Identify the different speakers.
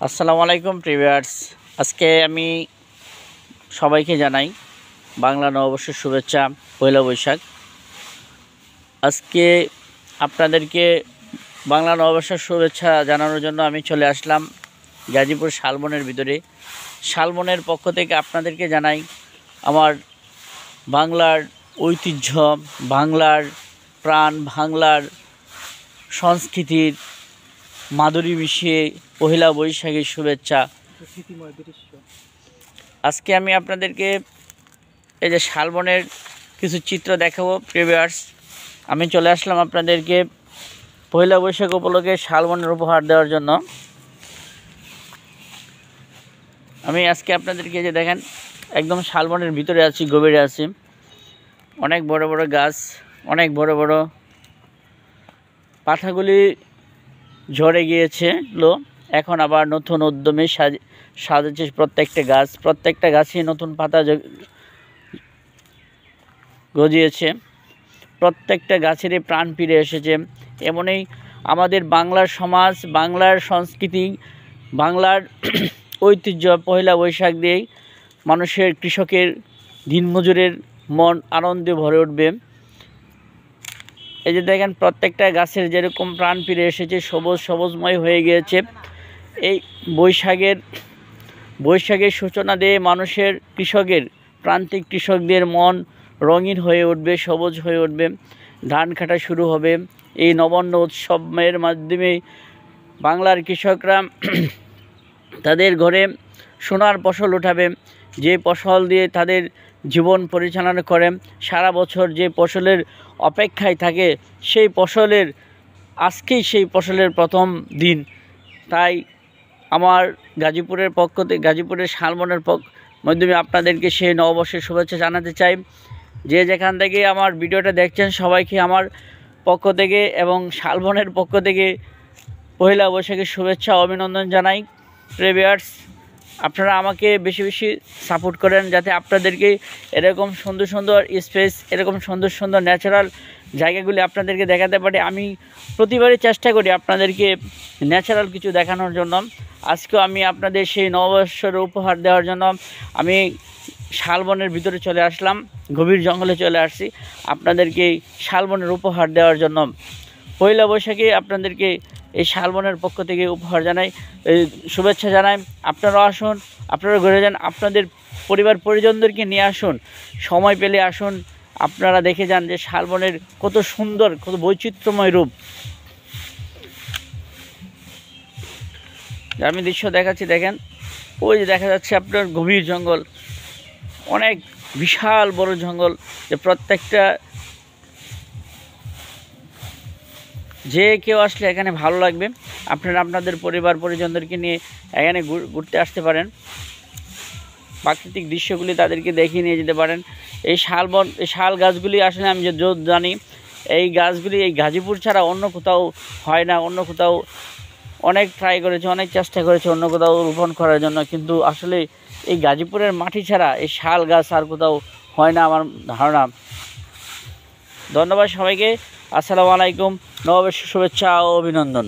Speaker 1: আসসালামু আলাইকুম প্রিভিয়ার্স। আজকে আমি সবাইকে জানাই বাংলা নববর্ষের শুভেচ্ছা, পয়লা বৈশাখ। আজকে আপনাদেরকে বাংলা নববর্ষের শুভেচ্ছা জানানোর জন্য আমি চলে আসলাম গাজীপুর শালবনের ভিতরে। শালবনের পক্ষ থেকে আপনাদেরকে জানাই আমার বাংলার ঐতিহ্য, বাংলার প্রাণ, বাংলার সংস্কৃতির মাধুরী মিশিয়ে পহেলা বৈশাখের শুভেচ্ছা। আজকে আমি আপনাদেরকে এই যে শালবনের কিছু চিত্র দেখাবো প্রিভিয়ার্স। আমি চলে আসলাম আপনাদেরকে পহেলা বৈশাখ উপলক্ষে শালবনের উপহার দেওয়ার জন্য। আমি আজকে আপনাদেরকে যে দেখেন একদম শালবনের ভিতরে আছি, গভীরে আছি। অনেক বড় বড় গাছ, অনেক বড় বড় পাতাগুলি ঝরে গিয়েছে এখন আবার নতুন উদ্যমে সাজেছে প্রত্যেকটা গাছই নতুন পাতা গজিয়েছে। প্রত্যেকটা গাছেরই প্রাণ ফিরে এসেছে। এমনই আমাদের বাংলার সমাজ, বাংলার সংস্কৃতি, বাংলার ঐতিহ্য পহেলা বৈশাখ দিয়েই মানুষের, কৃষকের, দিনমজুরের মন আনন্দে ভরে উঠবে। এই যে দেখেন প্রত্যেকটা গাছের যেরকম প্রাণ ফিরে এসেছে, সবুজময় হয়ে গিয়েছে। এই বৈশাখের সূচনা দিয়ে মানুষের, প্রান্তিক কৃষকদের মন রঙিন হয়ে উঠবে, সবুজ হয়ে উঠবে। ধান কাটা শুরু হবে। এই নবান্ন উৎসবের মাধ্যমে বাংলার কৃষকরা তাদের ঘরে সোনার ফসল উঠাবে, যে ফসল দিয়ে তাদের জীবন পরিচালনা করে। সারা বছর যে ফসলের অপেক্ষায় থাকে, আজকেই সেই ফসলের প্রথম দিন। তাই আমার গাজীপুরের শালবনের মাধ্যমে আপনাদেরকে সেই নববর্ষের শুভেচ্ছা জানাতে চাই। যে যেখান থেকে আমার ভিডিওটা দেখছেন সবাইকে আমার পক্ষ থেকে এবং শালবনের পক্ষ থেকে পহেলা বৈশাখের শুভেচ্ছা, অভিনন্দন জানাই। প্রিভিয়ার্স, আপনারা আমাকে বেশি বেশি সাপোর্ট করেন, যাতে আপনাদেরকে এরকম সুন্দর সুন্দর স্পেস, এরকম সুন্দর সুন্দর ন্যাচারাল জায়গাগুলি আপনাদেরকে দেখাতে পারি। আমি প্রতিবারই চেষ্টা করি আপনাদেরকে ন্যাচারাল কিছু দেখানোর জন্য। আজকেও আমি আপনাদের সেই নববর্ষের উপহার দেওয়ার জন্য আমি শালবনের ভিতরে চলে আসলাম, গভীর জঙ্গলে চলে আসছি আপনাদেরকে শালবনের উপহার দেওয়ার জন্য। পয়লা বৈশাখে আপনাদেরকে এই শালবনের পক্ষ থেকে উপহার জানাই, শুভেচ্ছা জানাই। আপনারাও আসুন, আপনারা ঘুরে যান, আপনাদের পরিবার পরিজনদেরকে নিয়ে আসুন, সময় পেলে আসুন, আপনারা দেখে যান যে শালবনের কত সুন্দর, কত বৈচিত্র্যময় রূপ। আমি দৃশ্য দেখাচ্ছি, দেখেন ওই যে দেখা যাচ্ছে আপনার গভীর জঙ্গল, অনেক বিশাল বড় জঙ্গল, যে প্রত্যেকটা যে কেউ আসলে এখানে ভালো লাগবে। আপনারা আপনাদের পরিবার পরিজনদেরকে নিয়ে এখানে ঘুরতে আসতে পারেন, প্রাকৃতিক দৃশ্যগুলি তাদেরকে দেখিয়ে নিয়ে যেতে পারেন। এই শাল গাছগুলি আসলে আমি যে জানি, এই গাছগুলি এই গাজীপুর ছাড়া অন্য কোথাও হয় না। অন্য কোথাও অনেক ট্রাই করেছে, অনেক চেষ্টা করেছে অন্য কোথাও রোপণ করার জন্য, কিন্তু আসলে এই গাজীপুরের মাটি ছাড়া এই শাল গাছ আর কোথাও হয় না আমার ধারণা। ধন্যবাদ সবাইকে। আসসালামু আলাইকুম। নববর্ষের শুভেচ্ছা ও অভিনন্দন।